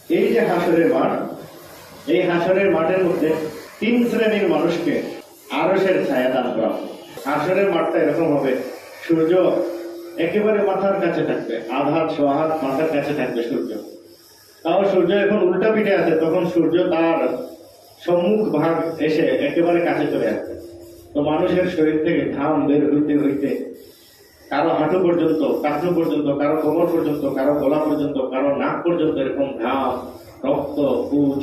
এই যে হাসরের মাঠ, এই হাসরের মাঠের মধ্যে তিন শ্রেণীর মানুষকে আরশের ছায়া দান করা হবে। হাসরের মাঠটা এরকম হবে, সূর্য একেবারে মাথার কাছে থাকবে, আধাত সোহাত মাথার কাছে থাকবে সূর্য। তাও সূর্য এখন উল্টা পিঠে আছে, তখন সূর্য তার সম্মুখ ভাগ এসে একেবারে কাছে চলে আসবে। তো মানুষের শরীর থেকে ঘাম বের হইতে হইতে কারো হাঁটু পর্যন্ত, কাঁধু পর্যন্ত, কারো কোমর পর্যন্ত, কারো গলা পর্যন্ত, কারো নাক পর্যন্ত এরকম ঘাম, রক্ত, পুজ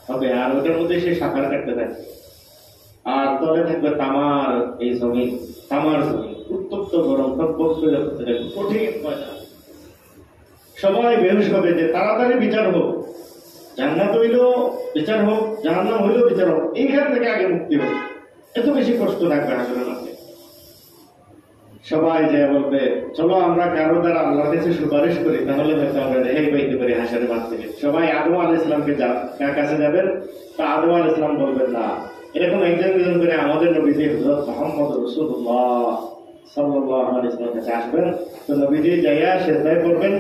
হবে। আর ওটার মধ্যে সে সাঁতার কাটতে থাকবে। আর তলে থাকবে তামার এই জমিন, তামার জমিন, উত্তপ্ত গরম, কঠিন ময়দান। সবাই বেহুশ হবে যে তাড়াতাড়ি বিচার হোক, জান্নাত হইল বিচার হোক, জাহান্নাম হইল বিচার হোক, এইখান থেকে আগে মুক্তি হোক। এত বেশি কষ্ট লাগবে আসলে মাঝে। সবাই যে বলবে চলো আমরা কারো দ্বারা আল্লাহর কাছে সুপারিশ করি, তাহলে হয়তো আমরা রেহাই পাইতে পারি হাসরের মাঠ থেকে। সবাই আদম আলাইহিস সালামকে কার কাছে যাবেন? তা আদম আলাইহিস সালাম বলবেন না, এরকম একজন দুজন করে আমাদের নবীজি হযরত মুহাম্মদ রাসূলুল্লাহ সাল্লাল্লাহু আলাইহি ওয়াসাল্লামের কাছে আসবেন। তো নবীজি যাইয়া সেজদায় পড়বেন,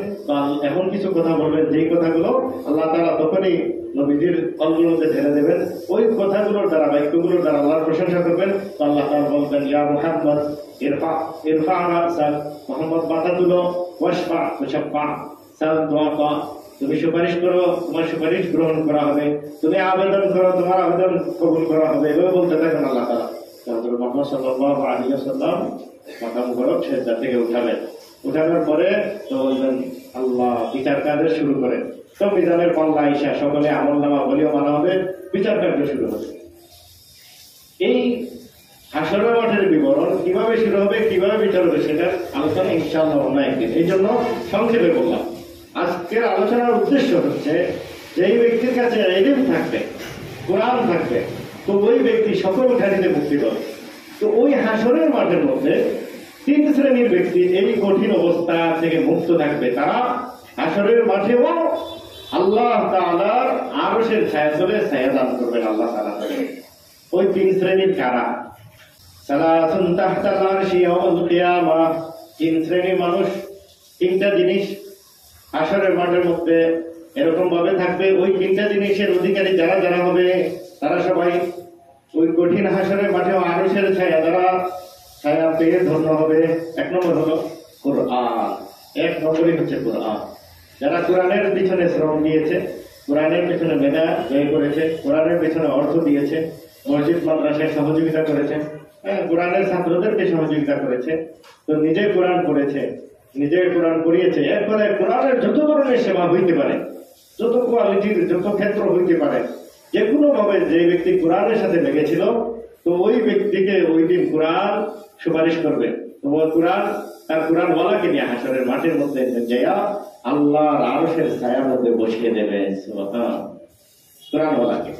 এমন কিছু কথা বলবেন যেই কথাগুলো আল্লাহ তাআলা তখনই নবীজির কলগুলোতে ঢেলে দেবেন। ওই কথাগুলোর দ্বারা, বাক্যগুলোর দ্বারা আল্লাহর প্রশংসা করবেন। তো আল্লাহ তাআলা বলবেন, ইয়া মুহাম্মদ ইরফা রাসাক, মুহাম্মদ মাথা তুলো, ওয়াশফা তুশাফা, সাল দোয়া কর, তুমি সুপারিশ করো, তোমার সুপারিশ গ্রহণ করা হবে, তুমি আবেদন করো, তোমার আবেদন কবুল করা হবে। এভাবে বলতে থাকেন আল্লাহ তাআলা। হযরত মুহাম্মদ সাল্লাল্লাহু আলাইহি ওয়াসাল্লাম মাথা মুবারক সেজদা থেকে উঠাবেন। উঠানোর পরে তো বলবেন আল্লাহ বিচার কাজ শুরু করেন। তো মিজানের পাল্লা আইসা সকলে আমলনামা বলিও মানা হবে, বিচার কার্য শুরু হবে। এই হাসরের মাঠের বিবরণ কিভাবে শুরু হবে, কিভাবে বিচার হবে, সেটার আলোচনা ইনশাআল্লাহ অন্য একদিন। এই জন্য সংক্ষেপে বললাম। আজকের আলোচনার উদ্দেশ্য হচ্ছে, যেই ব্যক্তির কাছে ইলম থাকবে, কোরআন থাকবে, তো ওই ব্যক্তি সকল ঘাটিতে মুক্তি পাবে। তো ওই হাসরের মাঠের মধ্যে তিন শ্রেণীর ব্যক্তি এই কঠিন অবস্থা থেকে মুক্ত থাকবে। তারা হাসরের মাঠেও আল্লাহ তাআলার আরশের ছায়াতলে ছায়া দান করবেন আল্লাহ তাআলা। ওই তিন শ্রেণীর কারা? সালাসুন তাহতাল আরশি ইয়াউমাল কিয়ামাহ। তিন শ্রেণীর মানুষ, তিনটা জিনিস হাসরের মাঠের মধ্যে এরকম ভাবে থাকবে। ওই তিনটা জিনিসের অধিকারী যারা যারা হবে, তারা সবাই ওই কঠিন হাসরের মাঠেও আরশের ছায়া দ্বারা ছায়া পেয়ে ধন্য হবে। এক নম্বর হলো কোরআন। এক নম্বরই হচ্ছে কোরআন। যারা কোরআনের পিছনে শ্রম দিয়েছে, কোরআনের পিছনে মেধা ব্যয় করেছে, কোরআনের পিছনে অর্থ দিয়েছে, মসজিদ মাদ্রাসায় সহযোগিতা করেছে, কোরআনের ছাত্রদেরকে সহযোগিতা করেছে, তো নিজে কোরআন পড়েছে, নিজে কোরআন পড়িয়েছে, এরপরে কোরআনের যত ধরনের সেবা হইতে পারে, যত কোয়ালিটির যত ক্ষেত্র হইতে পারে, যে কোনো ভাবে যে ব্যক্তি কোরআনের সাথে লেগেছিল, তো ওই ব্যক্তিকে ওই দিন কোরআন সুপারিশ করবে। তো কোরআন তার কোরআন ওয়ালাকে নিয়ে হাসরের মাঠের মধ্যে যাইয়া আল্লাহর আরশের ছায়ার মধ্যে বসিয়ে দেবে কোরআন ওয়ালাকে।